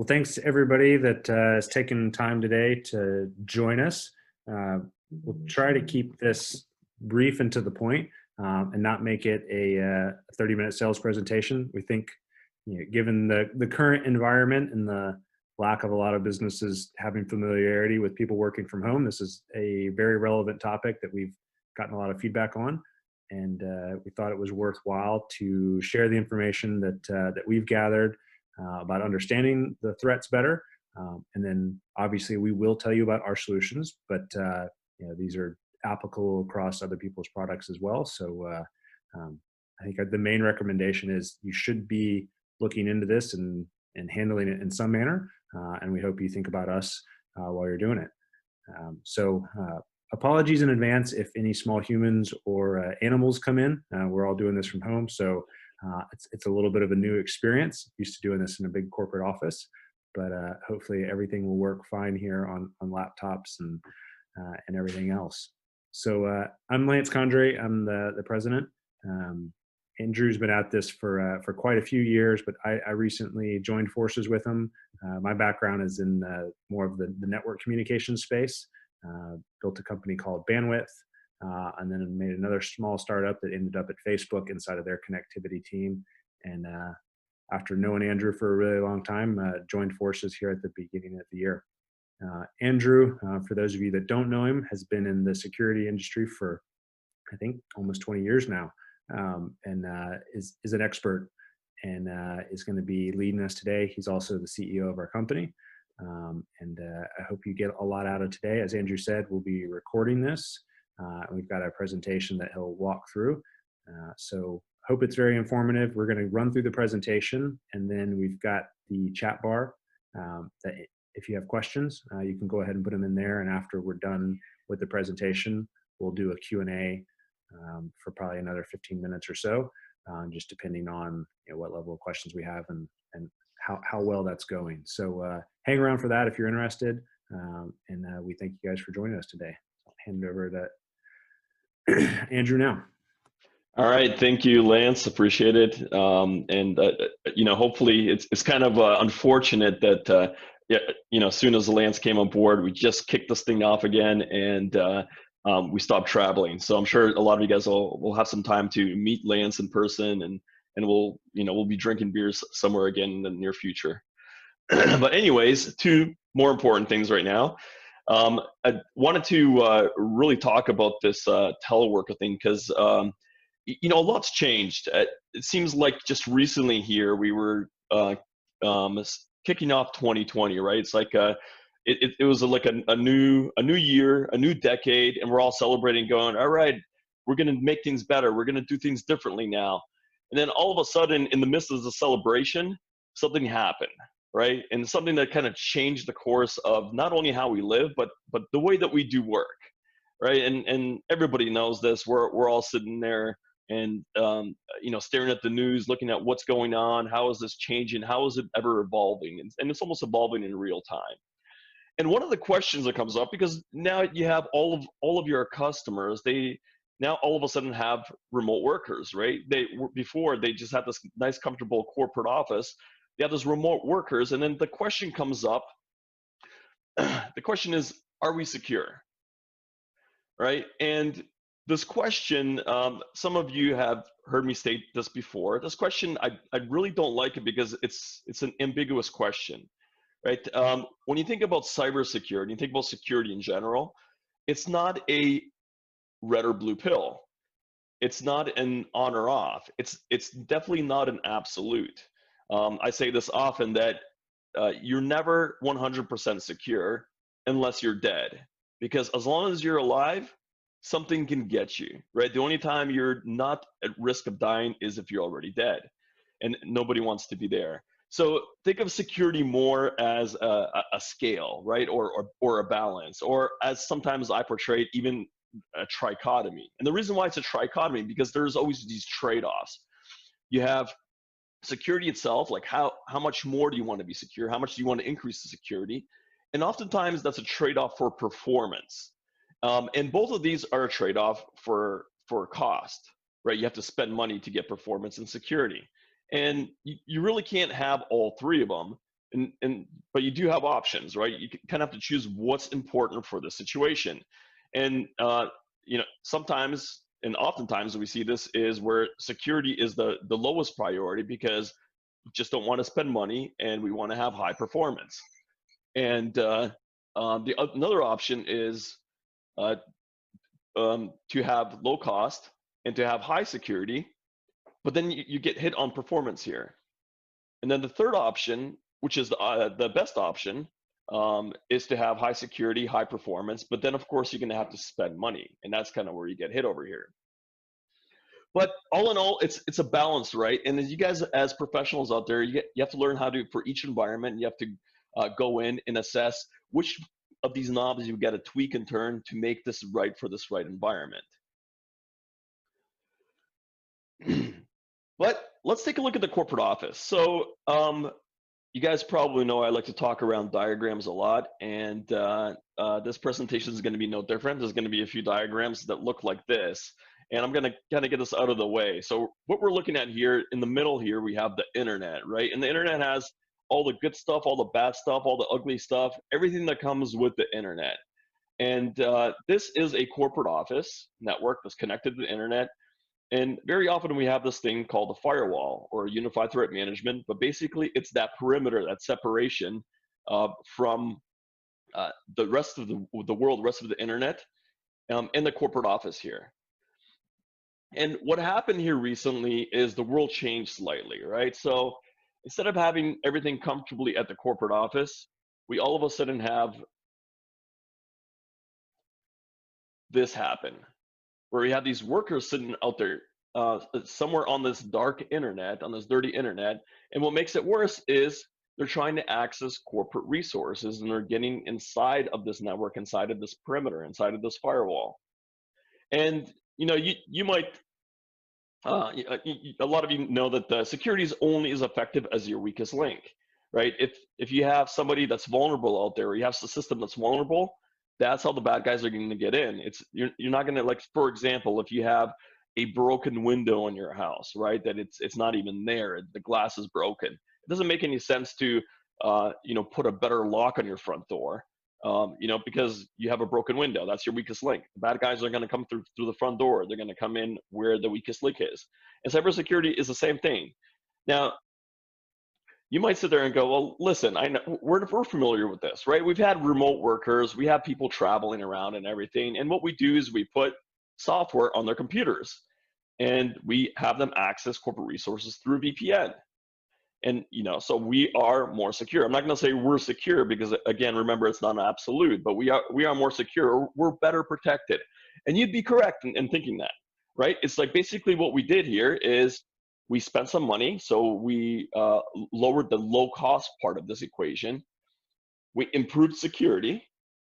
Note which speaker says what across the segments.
Speaker 1: Thanks to everybody that has taken time today to join us. Uh, we'll try to keep this brief and to the point, and not make it a 30-minute sales presentation. We think, given the current environment and the lack of a lot of businesses having familiarity with people working from home, this is a very relevant topic that we've gotten a lot of feedback on. And we thought it was worthwhile to share the information that we've gathered about understanding the threats better. And then obviously we will tell you about our solutions, but these are applicable across other people's products as well. So I think the main recommendation is you should be looking into this and handling it in some manner. And we hope you think about us while you're doing it. Apologies in advance if any small humans or animals come in. We're all doing this from home, so it's a little bit of a new experience. Used to doing this in a big corporate office, but hopefully everything will work fine here on laptops and everything else. So I'm Lance Condre. I'm the president. Andrew's been at this for quite a few years, but I recently joined forces with him. My background is in more of the network communication space. Built a company called Bandwidth, and then made another small startup that ended up at Facebook inside of their connectivity team. And after knowing Andrew for a really long time, joined forces here at the beginning of the year. Andrew, for those of you that don't know him, has been in the security industry for, I think, almost 20 years now, and is an expert and is going to be leading us today. He's also the CEO of our company. And I hope you get a lot out of today. As Andrew said, we'll be recording this. We've got a presentation that he'll walk through. So hope it's very informative. We're going to run through the presentation, and then we've got the chat bar that if you have questions, you can go ahead and put them in there. And after we're done with the presentation, we'll do a Q&A for probably another 15 minutes or so, just depending on what level of questions we have and how well that's going. So hang around for that if you're interested. And we thank you guys for joining us today. I'll hand it over to Andrew now.
Speaker 2: All right, thank you, Lance. Appreciate it. Hopefully it's kind of unfortunate that as soon as Lance came on board, we just kicked this thing off again, and we stopped traveling. So I'm sure a lot of you guys will have some time to meet Lance in person, and we'll be drinking beers somewhere again in the near future. But anyways, two more important things right now. I wanted to really talk about this teleworker thing, because a lot's changed. It seems like just recently here we were kicking off 2020, right? It's like it was like a new year, a new decade, and we're all celebrating, going, all right, we're going to make things better. We're going to do things differently now. And then all of a sudden, in the midst of the celebration, something happened, right? And something that kind of changed the course of not only how we live, but the way that we do work, right? And everybody knows this. We're all sitting there and staring at the news, looking at what's going on. How is this changing? How is it ever evolving? And it's almost evolving in real time. And one of the questions that comes up, because now you have all of your customers, they now all of a sudden have remote workers, right? Before they just had this nice, comfortable corporate office. They have those remote workers, and then the question comes up. The question is, are we secure, right? And this question, some of you have heard me state this before. This question, I really don't like it because it's an ambiguous question, right? When you think about cybersecurity, you think about security in general, it's not a red or blue pill. It's not an on or off. It's definitely not an absolute. I say this often, that you're never 100% secure unless you're dead, because as long as you're alive, something can get you, right? The only time you're not at risk of dying is if you're already dead, and nobody wants to be there. So think of security more as a scale, right? Or a balance, or as sometimes I portray it, even a trichotomy. And the reason why it's a trichotomy, because there's always these trade-offs. You have security itself, like how much more do you want to be secure? How much do you want to increase the security? And oftentimes that's a trade-off for performance. And both of these are a trade-off for cost, right? You have to spend money to get performance and security. And you really can't have all three of them But you do have options, right? You kind of have to choose what's important for the situation. And sometimes and oftentimes we see this is where security is the lowest priority because we just don't want to spend money and we want to have high performance. And another option is uh, to have low cost and to have high security, but then you get hit on performance here. And then the third option, which is the best option, is to have high security, high performance, but then of course you're going to have to spend money, and that's kind of where you get hit over here. But all in all, it's a balance, right? And as you guys, as professionals out there, you have to learn how to, for each environment, you have to go in and assess which of these knobs you've got to tweak and turn to make this right for this right environment. But let's take a look at the corporate office. So you guys probably know I like to talk around diagrams a lot, and this presentation is going to be no different. There's going to be a few diagrams that look like this, and I'm going to kind of get this out of the way. So what we're looking at here, in the middle here, we have the internet, right? And the internet has all the good stuff, all the bad stuff, all the ugly stuff, everything that comes with the internet. And this is a corporate office network that's connected to the internet. And very often we have this thing called a firewall or unified threat management, but basically it's that perimeter, that separation from the rest of the world, the rest of the internet, in the corporate office here. And what happened here recently is the world changed slightly, right? So instead of having everything comfortably at the corporate office, we all of a sudden have this happen, where we have these workers sitting out there somewhere on this dark internet, on this dirty internet. And what makes it worse is they're trying to access corporate resources, and they're getting inside of this network, inside of this perimeter, inside of this firewall. And you might, a lot of you know that the security is only as effective as your weakest link, right? If you have somebody that's vulnerable out there, or you have a system that's vulnerable, that's how the bad guys are going to get in. You're not going to, like, for example, if you have a broken window in your house, right? That it's not even there. The glass is broken. It doesn't make any sense to put a better lock on your front door, because you have a broken window. That's your weakest link. The bad guys are going to come through the front door. They're going to come in where the weakest link is. And cybersecurity is the same thing. Now, you might sit there and go, well, listen, I know we're familiar with this, right? We've had remote workers, we have people traveling around and everything. And what we do is we put software on their computers, and we have them access corporate resources through VPN. And so we are more secure. I'm not going to say we're secure because, again, remember, it's not an absolute, but we are more secure. We're better protected. And you'd be correct in thinking that, right? It's like basically what we did here is we spent some money, so we lowered the low cost part of this equation. We improved security,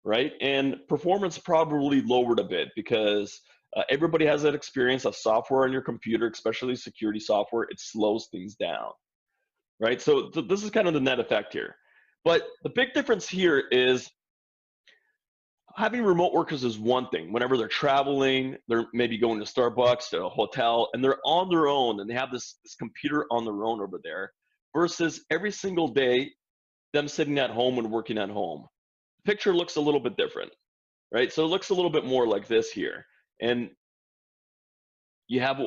Speaker 2: right? And performance probably lowered a bit because everybody has that experience of software on your computer, especially security software. It slows things down, right? So this is kind of the net effect here. But the big difference here is having remote workers is one thing. Whenever they're traveling, they're maybe going to Starbucks, to a hotel, and they're on their own, and they have this computer on their own over there, versus every single day, them sitting at home and working at home. The picture looks a little bit different, right? So it looks a little bit more like this here. And you have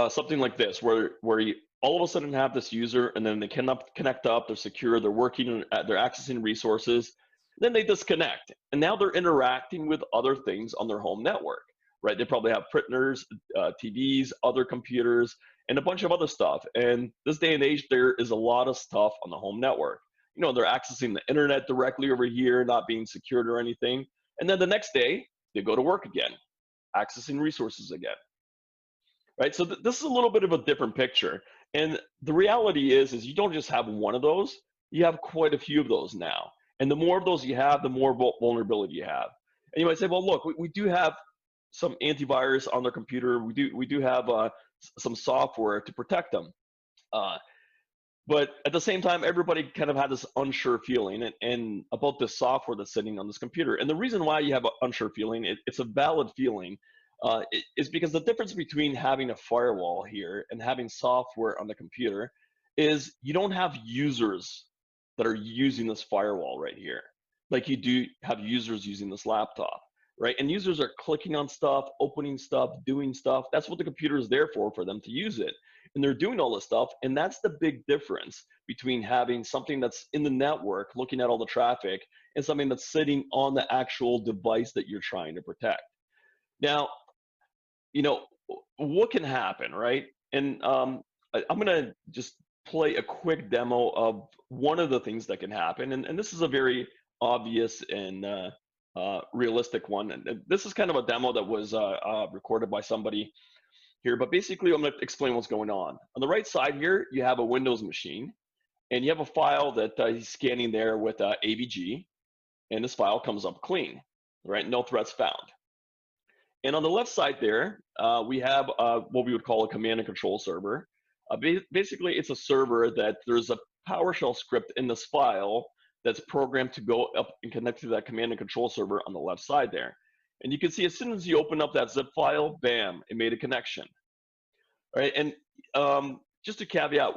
Speaker 2: something like this, where you all of a sudden have this user, and then they cannot connect up, they're secure, they're working, they're accessing resources, then they disconnect, and now they're interacting with other things on their home network, right? They probably have printers, TVs, other computers, and a bunch of other stuff. And this day and age, there is a lot of stuff on the home network. They're accessing the internet directly over here, not being secured or anything. And then the next day, they go to work again, accessing resources again, right? So this is a little bit of a different picture. And the reality is you don't just have one of those, you have quite a few of those now. And the more of those you have, the more vulnerability you have. And you might say, well, look, we do have some antivirus on their computer. We do have some software to protect them. But at the same time, everybody kind of had this unsure feeling and about this software that's sitting on this computer. And the reason why you have an unsure feeling, it's a valid feeling, is because the difference between having a firewall here and having software on the computer is you don't have users that are using this firewall right here. Like you do have users using this laptop, right? And users are clicking on stuff, opening stuff, doing stuff. That's what the computer is there for them to use it. And they're doing all this stuff. And that's the big difference between having something that's in the network, looking at all the traffic, and something that's sitting on the actual device that you're trying to protect. Now, you know, what can happen, right? And I'm going to just play a quick demo of one of the things that can happen. And this is a very obvious and realistic one. And this is kind of a demo that was recorded by somebody here. But basically, I'm going to explain what's going on. On the right side here, you have a Windows machine. And you have a file that he's scanning there with AVG. And this file comes up clean, right? No threats found. And on the left side there, we have what we would call a command and control server. Basically, it's a server that there's a PowerShell script in this file that's programmed to go up and connect to that command and control server on the left side there. And you can see as soon as you open up that zip file, bam, it made a connection. All right, and just a caveat,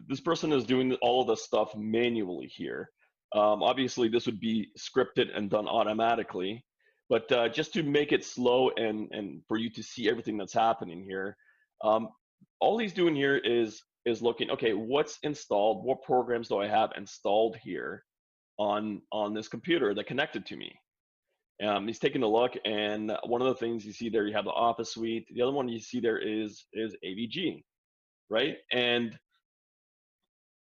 Speaker 2: this person is doing all of this stuff manually here. Obviously, this would be scripted and done automatically. But just to make it slow and for you to see everything that's happening here, all he's doing here is looking, okay, what's installed? What programs do I have installed here on this computer that connected to me? He's taking a look, and one of the things you see there, you have the Office Suite. The other one you see there is AVG, right? And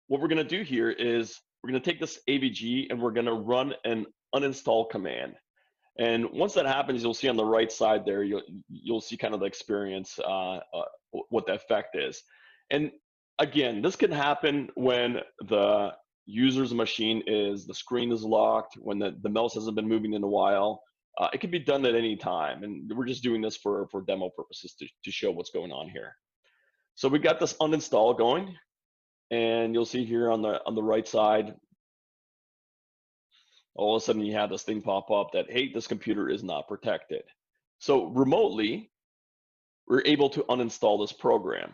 Speaker 2: what we're going to do here is we're going to take this AVG and we're going to run an uninstall command. And once that happens, you'll see on the right side there, you'll see kind of the experience, what the effect is. And again, this can happen when the user's machine the screen is locked, when the mouse hasn't been moving in a while. It can be done at any time. And we're just doing this for demo purposes to show what's going on here. So we got this uninstall going, and you'll see here on the right side, all of a sudden you have this thing pop up that, hey, this computer is not protected. So remotely, we're able to uninstall this program,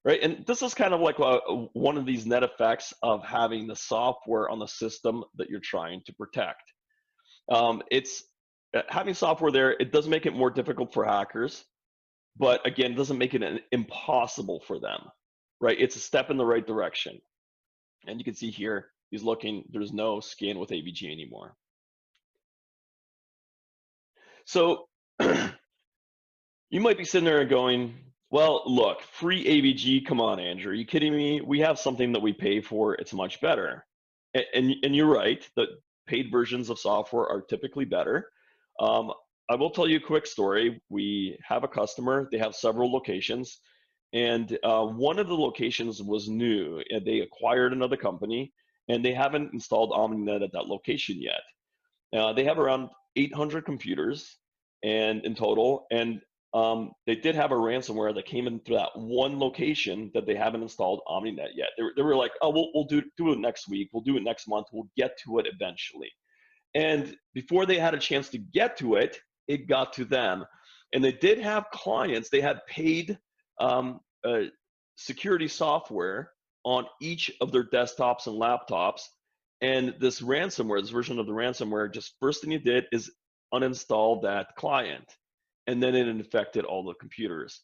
Speaker 2: right? And this is kind of like one of these net effects of having the software on the system that you're trying to protect. It's having software there, it does make it more difficult for hackers, but again, it doesn't make it impossible for them, right? It's a step in the right direction. And you can see here, he's looking, there's no scan with AVG anymore. So you might be sitting there and going, well, look, free AVG, come on, Andrew, are you kidding me? We have something that we pay for, it's much better. And you're right, the paid versions of software are typically better. I will tell you a quick story. We have a customer, they have several locations, and one of the locations was new, and they acquired another company, and they haven't installed OmniNet at that location yet. They have around 800 computers and in total, and they did have a ransomware that came in through that one location that they haven't installed OmniNet yet. They were like, oh, we'll do it next week, we'll do it next month, we'll get to it eventually. And before they had a chance to get to it, it got to them. And they did have clients, they had paid security software on each of their desktops and laptops. And this ransomware, this version of the ransomware, just first thing it did is uninstall that client. And then it infected all the computers.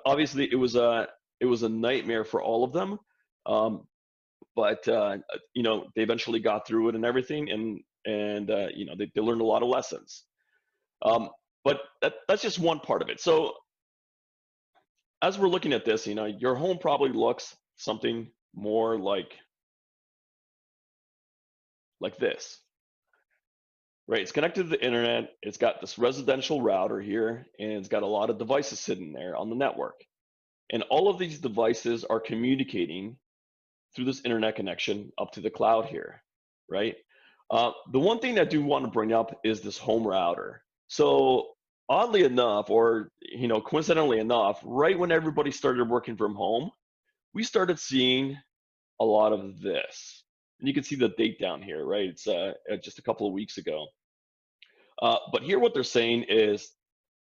Speaker 2: Obviously, it was a nightmare for all of them. But you know, they eventually got through it and everything, and you know, they learned a lot of lessons. But that's just one part of it. So as we're looking at this, you know, your home probably looks something more like this, right? It's connected to the internet. It's got this residential router here, and it's got a lot of devices sitting there on the network. And all of these devices are communicating through this internet connection up to the cloud here, right? The one thing I do want to bring up is this home router. So oddly enough, or you know, coincidentally enough, right when everybody started working from home, we started seeing a lot of this. And you can see the date down here, right? It's just a couple of weeks ago. But here what they're saying is,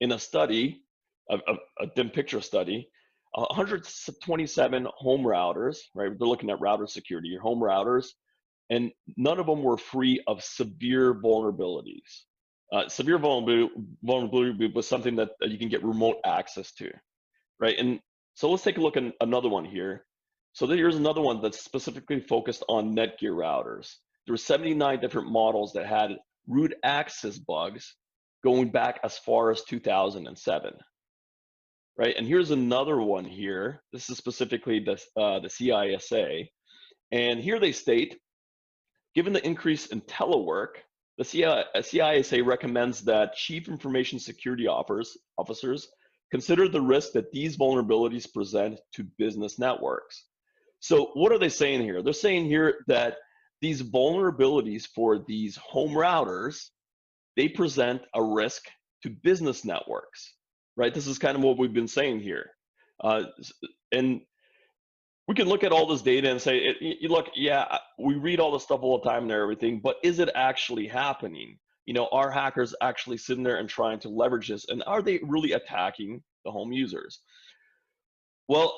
Speaker 2: in a study, a dim picture study, 127 home routers, right? They're looking at router security, your home routers, and none of them were free of severe vulnerabilities. Severe vulnerability was something that you can get remote access to, right? And so let's take a look at another one here. So here's another one that's specifically focused on Netgear routers. There were 79 different models that had root access bugs going back as far as 2007, right? And here's another one here. This is specifically the CISA. And here they state, given the increase in telework, the CISA recommends that chief information security officers consider the risk that these vulnerabilities present to business networks. So what are they saying here? They're saying here that these vulnerabilities for these home routers, they present a risk to business networks, right? This is kind of what we've been saying here. And we can look at all this data and say, look, yeah, we read all this stuff all the time and everything, but is it actually happening? You know, are hackers actually sitting there and trying to leverage this? And are they really attacking the home users? Well,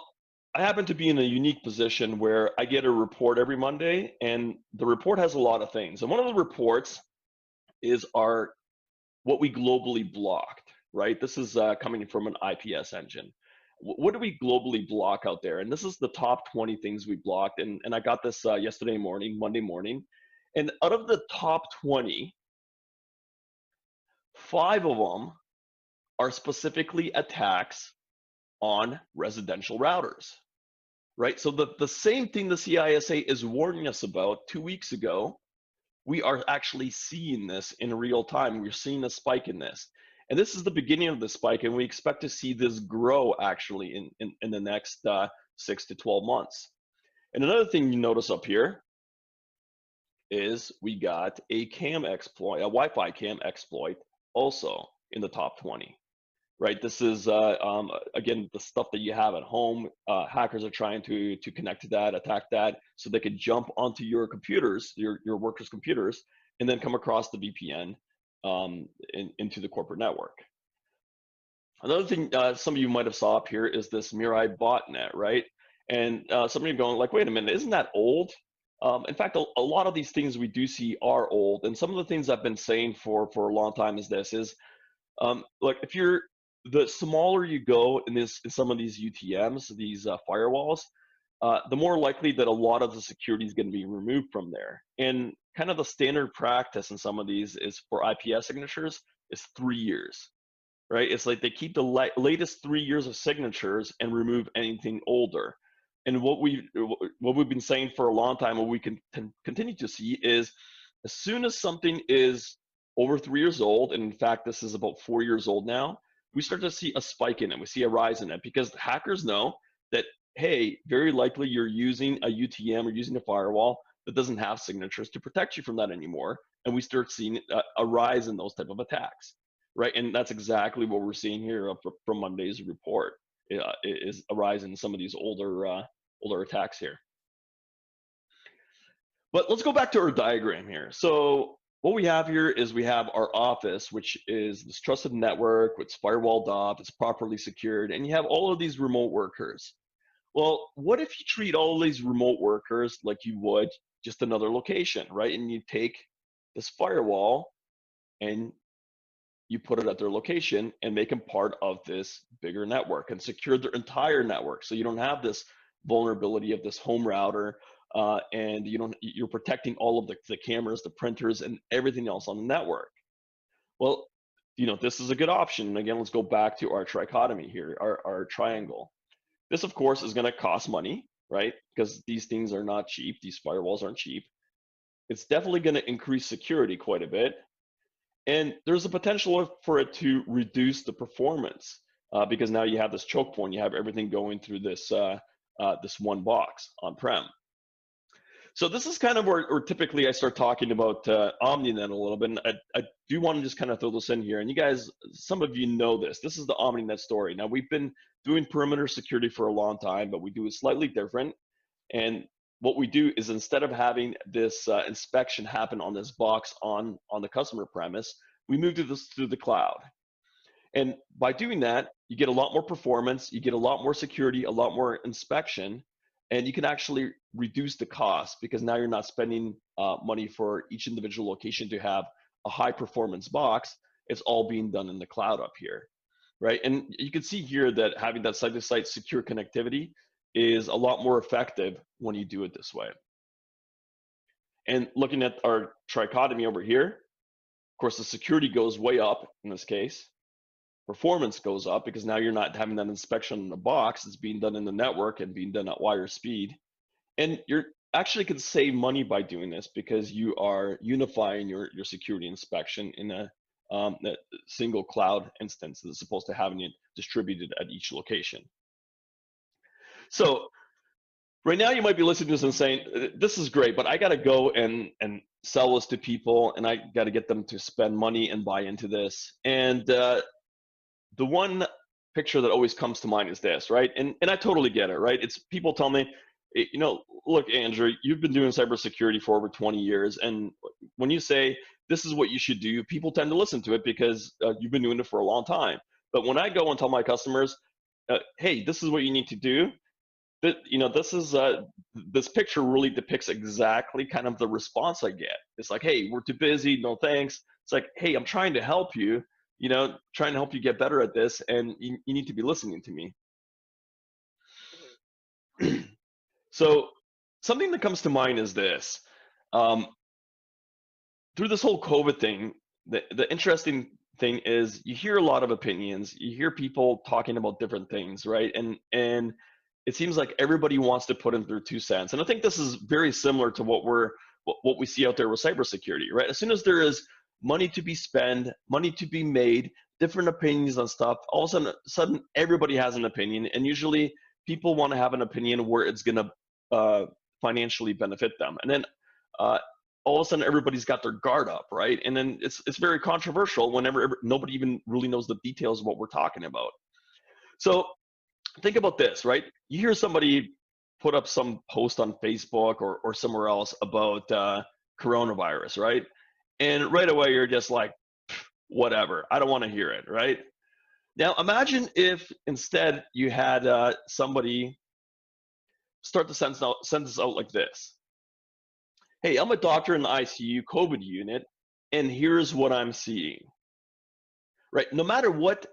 Speaker 2: I happen to be in a unique position where I get a report every Monday, and the report has a lot of things. And one of the reports is what we globally blocked, right? This is coming from an IPS engine. What do we globally block out there? And this is the top 20 things we blocked. And I got this yesterday morning, Monday morning. And out of the top 20, 5 of them are specifically attacks on residential routers, right? So the same thing the CISA is warning us about 2 weeks ago, we are actually seeing this in real time. We're seeing a spike in this. And this is the beginning of the spike, and we expect to see this grow actually in the next 6 to 12 months. And another thing you notice up here is we got a cam exploit, a Wi-Fi cam exploit also in the top 20, right? This is, again, the stuff that you have at home. Hackers are trying to connect to that, attack that, so they could jump onto your computers, your workers' computers, and then come across the VPN into the corporate network. Another thing some of you might have saw up here is this Mirai botnet, right? And some of you are going like, wait a minute, isn't that old? In fact, a lot of these things we do see are old. And some of the things I've been saying for a long time is like if you're, the smaller you go in some of these UTMs, these firewalls, the more likely that a lot of the security is going to be removed from there. And kind of the standard practice in some of these is for IPS signatures is 3 years, right? It's like they keep the latest 3 years of signatures and remove anything older. And what we've been saying for a long time, what we can continue to see is as soon as something is over 3 years old, and in fact, this is about 4 years old now, we start to see a spike in it. We see a rise in it because hackers know that, hey, very likely you're using a UTM or using a firewall that doesn't have signatures to protect you from that anymore. And we start seeing a rise in those type of attacks, right? And that's exactly what we're seeing here from Monday's report, is a rise in some of these older attacks here. But let's go back to our diagram here. So what we have here is we have our office, which is this trusted network, it's firewalled off, it's properly secured, and you have all of these remote workers. Well, what if you treat all of these remote workers like you would just another location, right? And you take this firewall and you put it at their location and make them part of this bigger network and secure their entire network. So you don't have this vulnerability of this home router, and you're protecting all of the cameras, the printers, and everything else on the network. Well, this is a good option. And again, let's go back to our trichotomy here, our triangle. This, of course, is going to cost money, right? Because these things are not cheap. These firewalls aren't cheap. It's definitely going to increase security quite a bit. And there's a potential for it to reduce the performance because now you have this choke point. You have everything going through this one box on-prem. So this is kind of where typically I start talking about Omninet a little bit. And I do want to just kind of throw this in here. And you guys, some of you know this. This is the Omninet story. Now, we've been doing perimeter security for a long time, but we do it slightly different. And what we do is instead of having this inspection happen on this box on the customer premise, we move this to the cloud. And by doing that, you get a lot more performance, you get a lot more security, a lot more inspection, and you can actually reduce the cost because now you're not spending money for each individual location to have a high performance box. It's all being done in the cloud up here, right? And you can see here that having that site-to-site secure connectivity is a lot more effective when you do it this way. And looking at our trichotomy over here, of course, the security goes way up in this case. Performance goes up because now you're not having that inspection in the box. It's being done in the network and being done at wire speed. And you're actually can save money by doing this because you are unifying your security inspection in a single cloud instance as opposed to having it distributed at each location. So right now you might be listening to this and saying, this is great, but I got to go and sell this to people, and I got to get them to spend money and buy into this. And the one picture that always comes to mind is this, right? And I totally get it, right? It's people tell me, you know, look, Andrew, you've been doing cybersecurity for over 20 years. And when you say this is what you should do, people tend to listen to it because you've been doing it for a long time. But when I go and tell my customers, hey, this is what you need to do, that, you know, this picture really depicts exactly kind of the response I get. It's like, hey, we're too busy, no thanks. It's like, hey, I'm trying to help you, you know, trying to help you get better at this, and you need to be listening to me. So something that comes to mind is this. Um, through this whole COVID thing, the interesting thing is you hear a lot of opinions. You hear people talking about different things, right? And it seems like everybody wants to put in their 2 cents. And I think this is very similar to what we see out there with cybersecurity, right? As soon as there is money to be spent, money to be made, different opinions on stuff, all of a sudden everybody has an opinion, and usually people want to have an opinion where it's going to financially benefit them. And then all of a sudden everybody's got their guard up, right? And then it's very controversial whenever nobody even really knows the details of what we're talking about. So think about this, right? You hear somebody put up some post on Facebook or somewhere else about coronavirus, right? And right away you're just like, whatever, I don't want to hear it, right? Now imagine if instead you had somebody start the sentence out like this. Hey, I'm a doctor in the ICU COVID unit, and here's what I'm seeing. Right? No matter what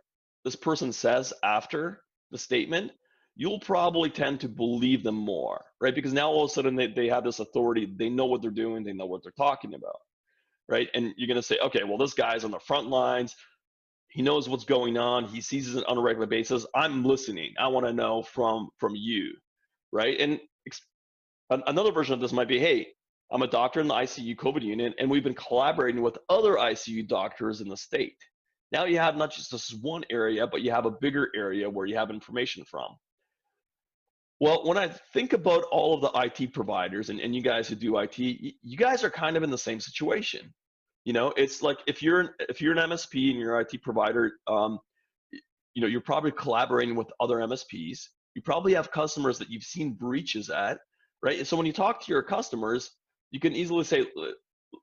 Speaker 2: this person says after the statement, you'll probably tend to believe them more, right? Because now all of a sudden they have this authority, they know what they're doing, they know what they're talking about, right? And you're gonna say, okay, well, this guy's on the front lines, he knows what's going on, he sees it on a regular basis. I'm listening. I want to know from you, right? And another version of this might be, hey, I'm a doctor in the ICU COVID unit, and we've been collaborating with other ICU doctors in the state. Now you have not just this one area, but you have a bigger area where you have information from. Well, when I think about all of the IT providers and you guys who do IT, you guys are kind of in the same situation. You know, it's like if you're an MSP and you're an IT provider, you know, you're probably collaborating with other MSPs. You probably have customers that you've seen breaches at, right? And so when you talk to your customers, you can easily say,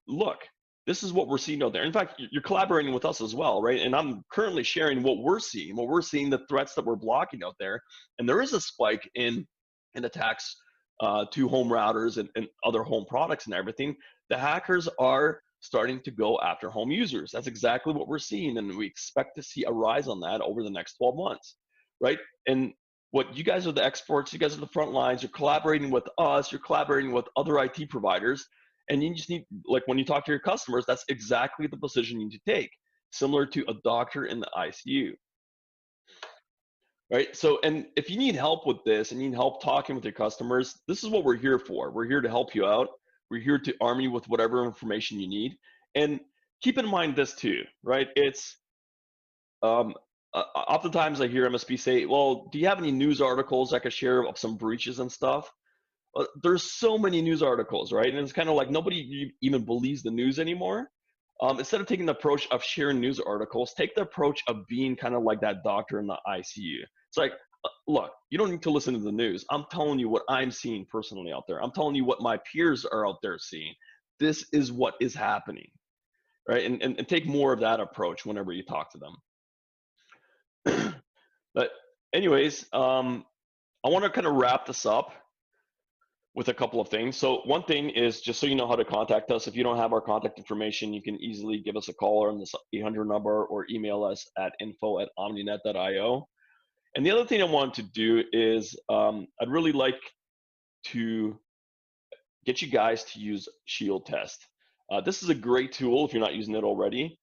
Speaker 2: look, this is what we're seeing out there. In fact, you're collaborating with us as well, right? And I'm currently sharing what we're seeing, the threats that we're blocking out there. And there is a spike in attacks to home routers and other home products and everything. The hackers are starting to go after home users. That's exactly what we're seeing. And we expect to see a rise on that over the next 12 months, right? And what you guys are the experts, you guys are the front lines, you're collaborating with us, you're collaborating with other IT providers, and you just need, like when you talk to your customers, that's exactly the position you need to take, similar to a doctor in the ICU. Right? So, and if you need help with this and you need help talking with your customers, this is what we're here for. We're here to help you out. We're here to arm you with whatever information you need. And keep in mind this too, right? It's, oftentimes I hear MSP say, well, do you have any news articles I could share of some breaches and stuff? There's so many news articles, right? And it's kind of like nobody even believes the news anymore. Instead of taking the approach of sharing news articles, take the approach of being kind of like that doctor in the ICU. It's like, look, you don't need to listen to the news. I'm telling you what I'm seeing personally out there. I'm telling you what my peers are out there seeing. This is what is happening, right? And take more of that approach whenever you talk to them. But anyways, I want to kind of wrap this up. with a couple of things. So one thing is, just so you know how to contact us, if you don't have our contact information, you can easily give us a call on this 800 number or email us at info@omninet.io. And the other thing I wanted to do is I'd really like to get you guys to use Shield Test. This is a great tool if you're not using it already,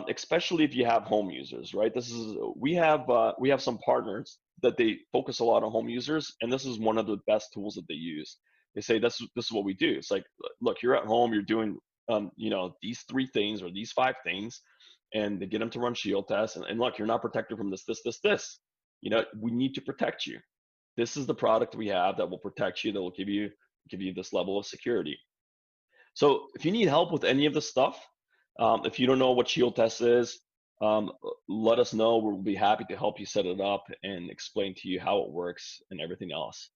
Speaker 2: especially if you have home users, right? We have some partners that they focus a lot on home users, and this is one of the best tools that they use. They say this is what we do. It's like, look, you're at home, you're doing these 3 things or these 5 things, and they get them to run Shield Test, and look, you're not protected from this. We need to protect you. This is the product we have that will protect you, that will give you this level of security. So if you need help with any of this stuff, if you don't know what Shield Test is, let us know. We'll be happy to help you set it up and explain to you how it works and everything else.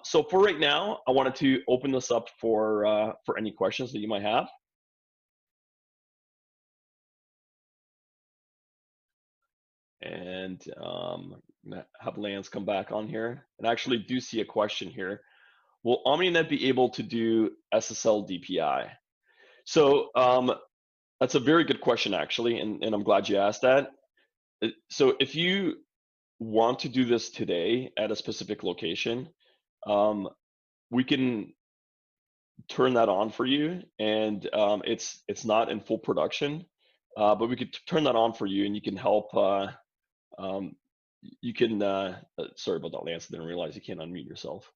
Speaker 2: So for right now, I wanted to open this up for any questions that you might have. And have Lance come back on here. And I actually do see a question here. Will OmniNet be able to do SSL DPI? So that's a very good question, actually, and I'm glad you asked that. So if you want to do this today at a specific location, we can turn that on for you, and it's not in full production, but we could turn that on for you, and you can help. You can. Sorry about that, Lance. I didn't realize you can't unmute yourself.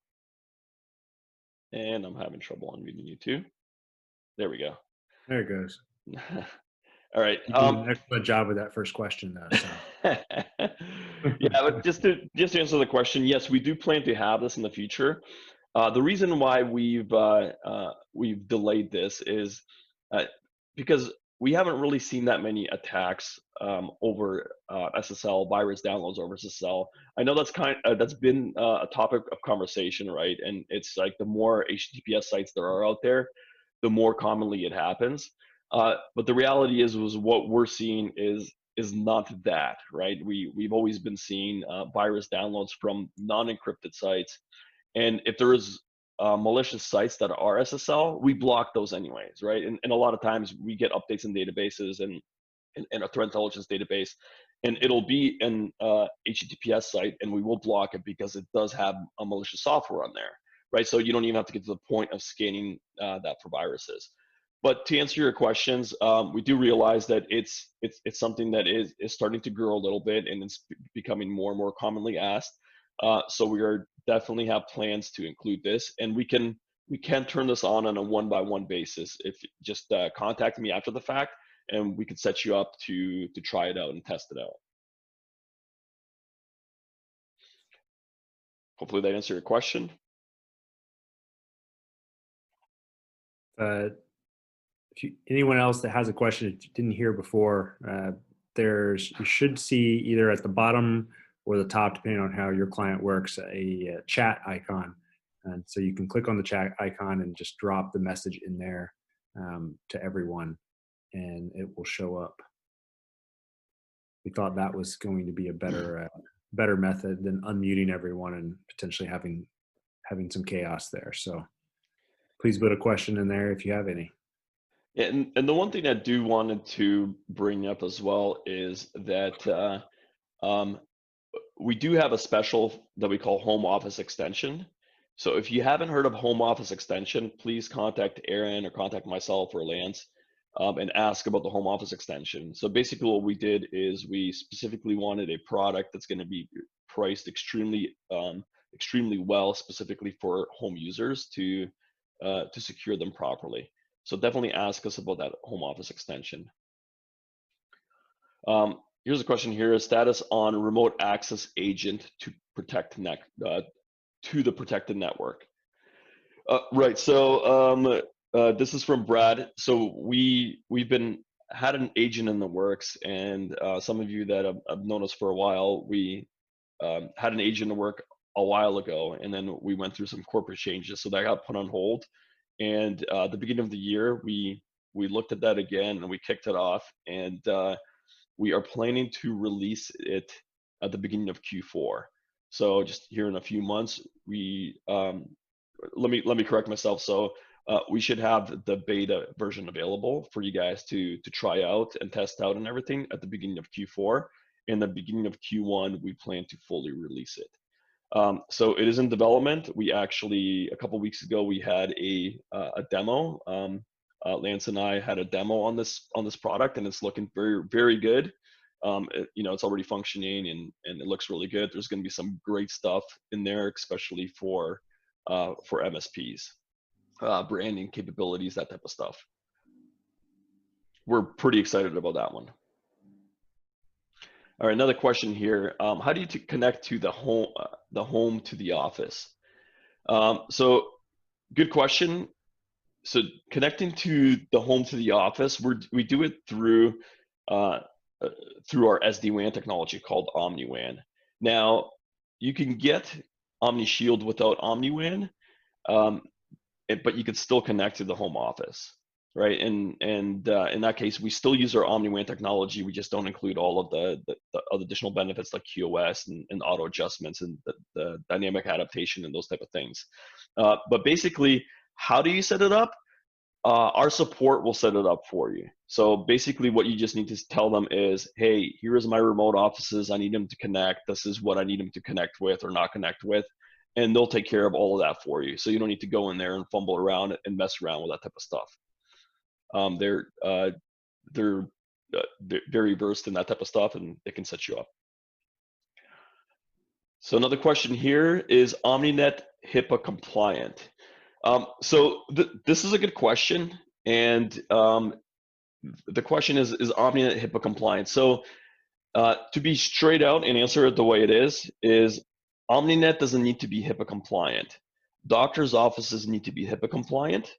Speaker 2: And I'm having trouble unmuting you too. There we go.
Speaker 1: There it goes.
Speaker 2: All right.
Speaker 1: You did an excellent job with that first question, though. So.
Speaker 2: Yeah, but just to answer the question, yes, we do plan to have this in the future. The reason why we've delayed this is because we haven't really seen that many attacks over SSL, virus downloads over SSL. I know that's been a topic of conversation, right? And it's like the more HTTPS sites there are out there, the more commonly it happens. But the reality was what we're seeing is not that, right? We've always been seeing virus downloads from non-encrypted sites, and if there is malicious sites that are SSL, we block those anyways, right? And a lot of times we get updates in databases and a threat intelligence database, and it'll be an HTTPS site, and we will block it because it does have a malicious software on there, right? So you don't even have to get to the point of scanning that for viruses. But to answer your questions, we do realize that it's something that is starting to grow a little bit, and it's becoming more and more commonly asked. So we are definitely have plans to include this, and we can turn this on a one-by-one basis. If just contact me after the fact, and we could set you up to try it out and test it out. Hopefully that answered your question.
Speaker 1: Anyone else that has a question that you didn't hear before, you should see either at the bottom or the top, depending on how your client works, a chat icon. And so you can click on the chat icon and just drop the message in there to everyone, and it will show up. We thought that was going to be a better method than unmuting everyone and potentially having some chaos there. So please put a question in there if you have any.
Speaker 2: And the one thing I do wanted to bring up as well is that we do have a special that we call Home Office Extension. So if you haven't heard of Home Office Extension, please contact Aaron or contact myself or Lance and ask about the Home Office Extension. So basically what we did is we specifically wanted a product that's going to be priced extremely well, specifically for home users to secure them properly. So definitely ask us about that Home Office Extension. Here's a question here: is status on remote access agent to protect to the protected network? Right. So this is from Brad. So we've had an agent in the works, and some of you that have known us for a while, we had an agent to work a while ago, and then we went through some corporate changes, so that got put on hold. And at the beginning of the year, we looked at that again and we kicked it off, and we are planning to release it at the beginning of Q4. So just here in a few months, we let me correct myself. So we should have the beta version available for you guys to try out and test out and everything at the beginning of Q4. In the beginning of Q1, we plan to fully release it. So it is in development. We actually, a couple weeks ago, we had a demo. Lance and I had a demo on this product, and it's looking very, very good. It's already functioning, and it looks really good. There's going to be some great stuff in there, especially for MSPs, branding capabilities, that type of stuff. We're pretty excited about that one. All right, another question here. How do you connect to the home to the office? So good question. So connecting to the home to the office, we do it through our SD-WAN technology called OmniWAN. Now, you can get OmniShield without OmniWAN, but you could still connect to the home office, right? And in that case, we still use our OmniWAN technology. We just don't include all of the other additional benefits like QoS and auto adjustments and the dynamic adaptation and those type of things. But basically, how do you set it up? Our support will set it up for you. So basically what you just need to tell them is, hey, here is my remote offices. I need them to connect. This is what I need them to connect with or not connect with. And they'll take care of all of that for you. So you don't need to go in there and fumble around and mess around with that type of stuff. They're very versed in that type of stuff, and they can set you up. So another question here is OmniNet HIPAA compliant? So this is a good question, and the question is OmniNet HIPAA compliant? So to be straight out and answer it the way it is OmniNet doesn't need to be HIPAA compliant. Doctors' offices need to be HIPAA compliant.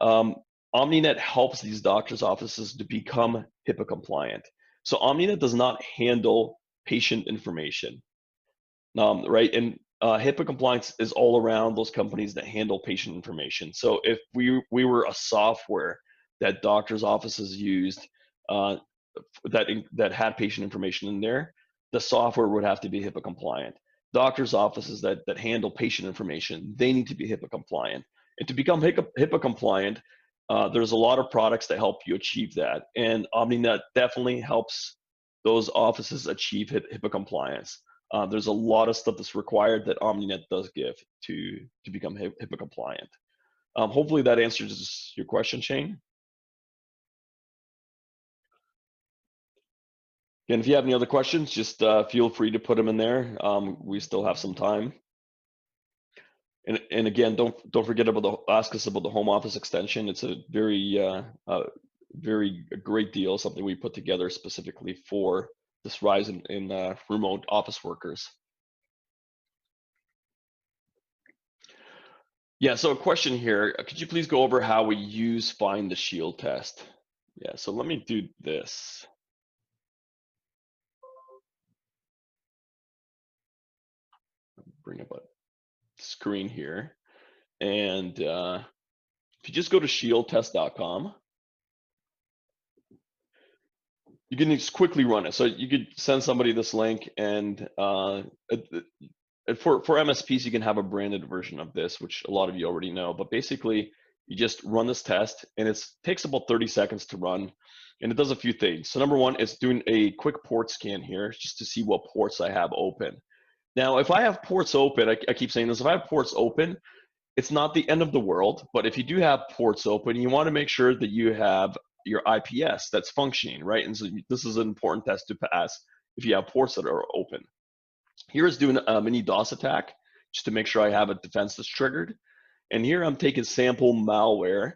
Speaker 2: OmniNet helps these doctors' offices to become HIPAA compliant. So OmniNet does not handle patient information, right? And HIPAA compliance is all around those companies that handle patient information. So if we were a software that doctors' offices used that had patient information in there, the software would have to be HIPAA compliant. Doctors' offices that handle patient information, they need to be HIPAA compliant. And to become HIPAA compliant, there's a lot of products that help you achieve that. And OmniNet definitely helps those offices achieve HIPAA compliance. There's a lot of stuff that's required that OmniNet does give to become HIPAA compliant. Hopefully that answers your question, Shane. And if you have any other questions, just feel free to put them in there. We still have some time. And again, don't forget about ask us about the home office extension. It's a very great deal, something we put together specifically for this rise in remote office workers. Yeah, so a question here. Could you please go over how we use Find the Shield test? Yeah, so let me do this. Bring up a screen here. And if you just go to shieldtest.com, you can just quickly run it. So you could send somebody this link, and for MSPs, you can have a branded version of this, which a lot of you already know. But basically, you just run this test, and it takes about 30 seconds to run, and it does a few things. So number one, it's doing a quick port scan here just to see what ports I have open. Now, if I have ports open, I keep saying this, if I have ports open, it's not the end of the world, but if you do have ports open, you want to make sure that you have your IPS that's functioning, right? And so this is an important test to pass if you have ports that are open. Here is doing a mini DOS attack just to make sure I have a defense that's triggered. And here I'm taking sample malware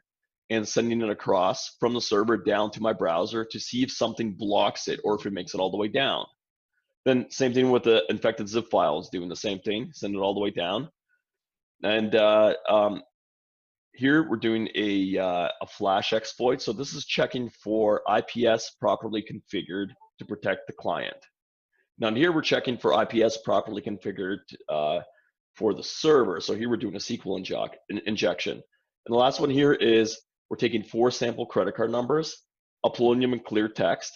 Speaker 2: and sending it across from the server down to my browser to see if something blocks it or if it makes it all the way down. Then same thing with the infected zip files, doing the same thing, send it all the way down. And here we're doing a flash exploit. So this is checking for IPS properly configured to protect the client. Now here we're checking for IPS properly configured for the server. So here we're doing a SQL injection. And the last one here is we're taking 4 sample credit card numbers, uploading them in clear text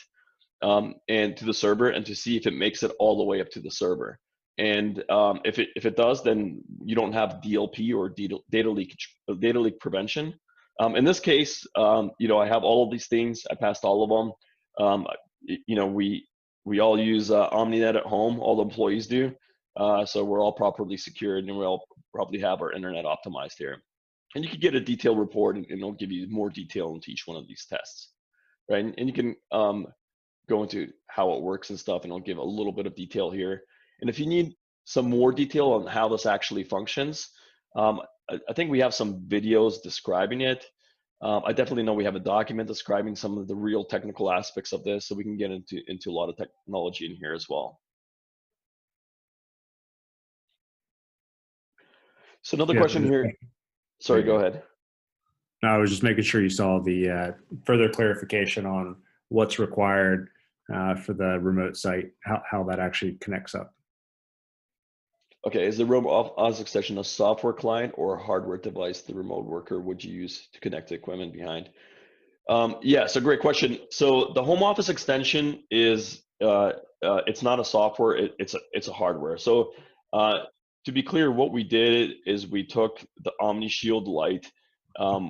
Speaker 2: and to the server, and to see if it makes it all the way up to the server. And if it does, then you don't have DLP or data leak prevention. In this case, I have all of these things. I passed all of them. We all use OmniNet at home. All the employees do. So we're all properly secured, and we all probably have our internet optimized here. And you can get a detailed report, and it'll give you more detail into each one of these tests, right? And you can go into how it works and stuff, and I'll give a little bit of detail here. And if you need some more detail on how this actually functions, I think we have some videos describing it. I definitely know we have a document describing some of the real technical aspects of this, so we can get into a lot of technology in here as well. So another
Speaker 1: Yeah,
Speaker 2: question here. Sorry, go ahead.
Speaker 1: No, I was just making sure you saw the further clarification on what's required for the remote site, how that actually connects up.
Speaker 2: Okay, is the remote office extension a software client or a hardware device the remote worker would you use to connect the equipment behind? Yeah, so great question. So the home office extension is it's not a software, it's a hardware. So to be clear, what we did is we took the OmniShield Lite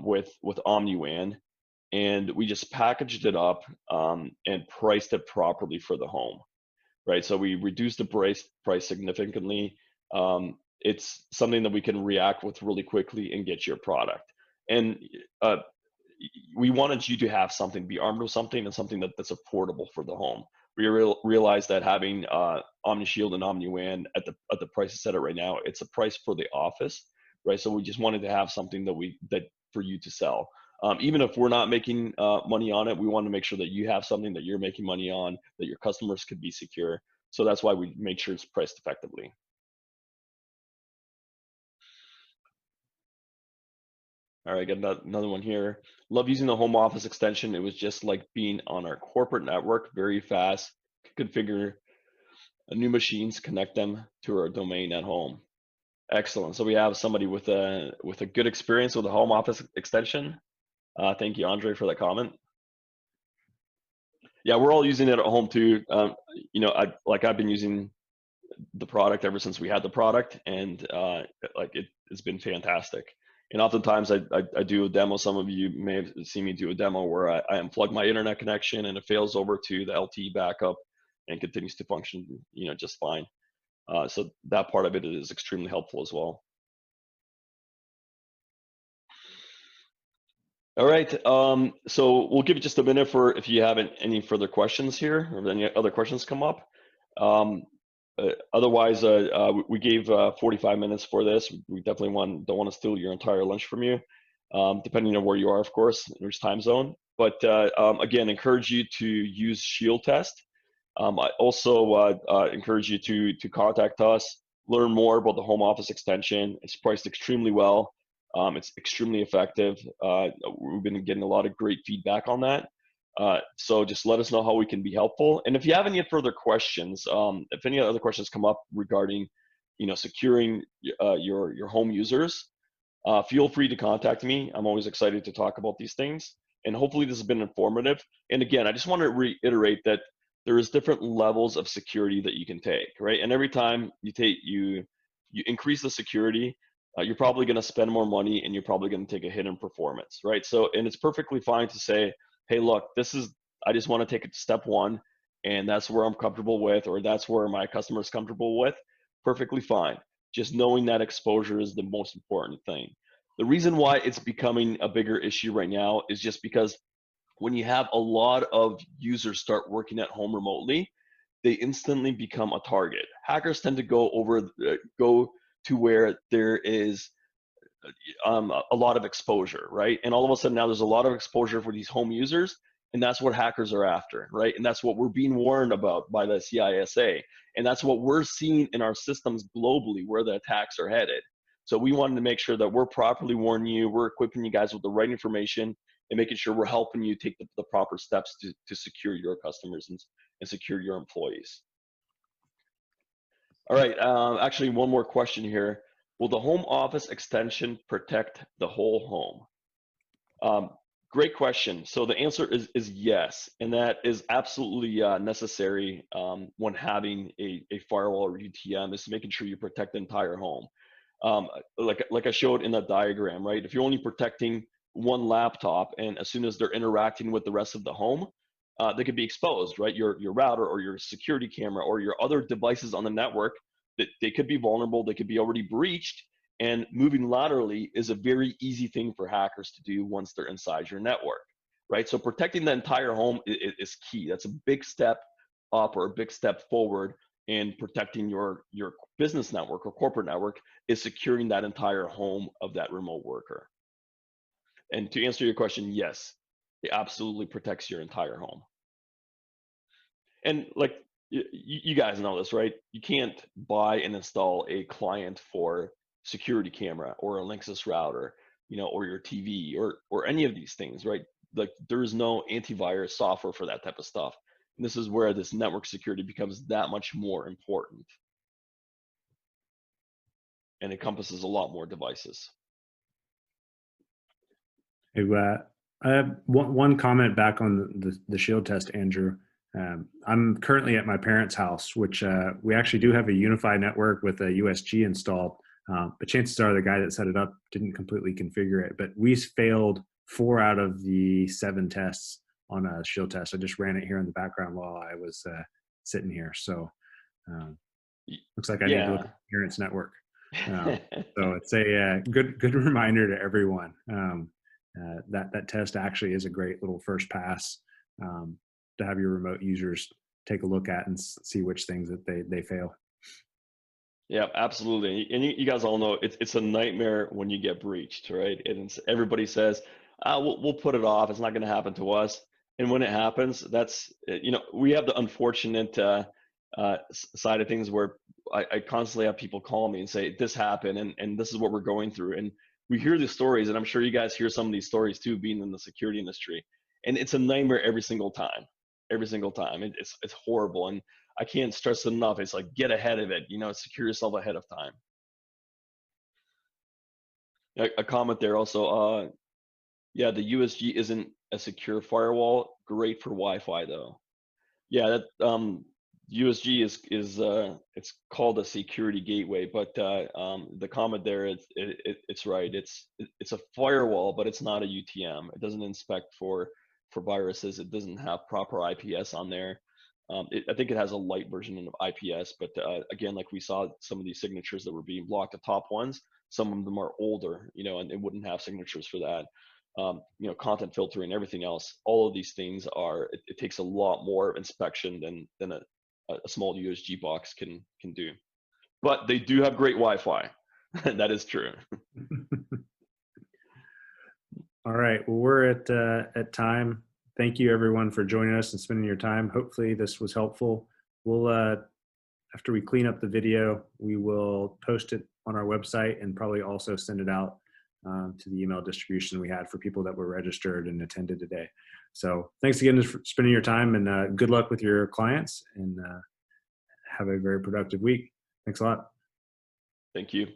Speaker 2: with OmniWAN, and we just packaged it up and priced it properly for the home, right? So we reduced the price significantly. It's something that we can react with really quickly and get your product. And we wanted you to have something, be armed with something, and something that's affordable for the home. We realized that having OmniShield and OmniWAN at the prices set it right now, it's a price for the office, right? So we just wanted to have something that for you to sell. Even if we're not making money on it, we want to make sure that you have something that you're making money on, that your customers could be secure. So that's why we make sure it's priced effectively. All right, got another one here. Love using the home office extension. It was just like being on our corporate network, very fast. Configure new machines, connect them to our domain at home. Excellent. So we have somebody with a good experience with the home office extension. Thank you, Andre, for that comment. Yeah, we're all using it at home too. I've been using the product ever since we had the product, and it's been fantastic. And oftentimes I do a demo. Some of you may have seen me do a demo where I unplug my internet connection and it fails over to the LTE backup and continues to function, just fine. So that part of it is extremely helpful as well. All right, so we'll give it just a minute for if you have any further questions here, or if any other questions come up. Otherwise, we gave 45 minutes for this. We definitely don't want to steal your entire lunch from you, depending on where you are, of course, in which time zone. But again, encourage you to use Shield Test. I also encourage you to contact us, learn more about the home office extension. It's priced extremely well. It's extremely effective. We've been getting a lot of great feedback on that. So just let us know how we can be helpful. And if you have any further questions, if any other questions come up regarding, securing your home users, feel free to contact me. I'm always excited to talk about these things. And hopefully this has been informative. And again, I just want to reiterate that there is different levels of security that you can take, right? And every time you increase the security, you're probably going to spend more money, and you're probably going to take a hit in performance, right? So, and it's perfectly fine to say, hey, look, I just want to take it to step one, and that's where I'm comfortable with, or that's where my customer is comfortable with. Perfectly fine. Just knowing that exposure is the most important thing. The reason why it's becoming a bigger issue right now is just because when you have a lot of users start working at home remotely, they instantly become a target. Hackers tend to go to where there is a lot of exposure, right? And all of a sudden now there's a lot of exposure for these home users, and that's what hackers are after, right? And that's what we're being warned about by the CISA. And that's what we're seeing in our systems globally, where the attacks are headed. So we wanted to make sure that we're properly warning you, we're equipping you guys with the right information, and making sure we're helping you take the proper steps to secure your customers and secure your employees. All right, actually one more question here. Will the home office extension protect the whole home? Great question. So the answer is yes, and that is absolutely necessary when having a firewall or UTM, is making sure you protect the entire home. Like I showed in that diagram, right? If you're only protecting one laptop, and as soon as they're interacting with the rest of the home, they could be exposed, right? Your router or your security camera or your other devices on the network, that they could be vulnerable, they could be already breached, and moving laterally is a very easy thing for hackers to do once they're inside your network, right? So protecting the entire home is key. That's a big step up or a big step forward in protecting your business network or corporate network, is securing that entire home of that remote worker. And to answer your question, yes, it absolutely protects your entire home. And like you guys know this, right? You can't buy and install a client for security camera or a Linksys router, or your TV or any of these things, right? Like there is no antivirus software for that type of stuff. And this is where this network security becomes that much more important and encompasses a lot more devices.
Speaker 1: Hey, I have one comment back on the shield test, Andrew. I'm currently at my parents' house, which we actually do have a unified network with a USG installed, but chances are the guy that set it up didn't completely configure it. But we failed 4 out of the 7 tests on a shield test. I just ran it here in the background while I was sitting here. So um, looks like I need to look
Speaker 2: Yeah.
Speaker 1: at my parents' network. So it's a good reminder to everyone. That test actually is a great little first pass to have your remote users take a look at and see which things that they fail.
Speaker 2: Yeah, absolutely. And you guys all know it's a nightmare when you get breached, right? And everybody says, we'll put it off. It's not going to happen to us. And when it happens, that's, we have the unfortunate side of things where I constantly have people call me and say, this happened and this is what we're going through. And we hear the stories, and I'm sure you guys hear some of these stories too, being in the security industry. And it's a nightmare every single time. Every single time. It's horrible. And I can't stress it enough. It's like, get ahead of it, secure yourself ahead of time. A comment there also, yeah, the USG isn't a secure firewall. Great for Wi-Fi though. Yeah, that USG is it's called a security gateway, but the comment there, it's right. It's a firewall, but it's not a UTM. It doesn't inspect for viruses. It doesn't have proper IPS on there. I think it has a light version of IPS, but again, like we saw some of these signatures that were being blocked, the top ones, some of them are older, and it wouldn't have signatures for that. Content filtering, everything else, all of these things it takes a lot more inspection than a small USG box can do. But they do have great Wi-Fi. That is true.
Speaker 1: All right. Well, we're at time. Thank you everyone for joining us and spending your time. Hopefully this was helpful. We'll after we clean up the video, we will post it on our website and probably also send it out to the email distribution we had for people that were registered and attended today. So thanks again for spending your time, and good luck with your clients, and have a very productive week. Thanks a lot.
Speaker 2: Thank you.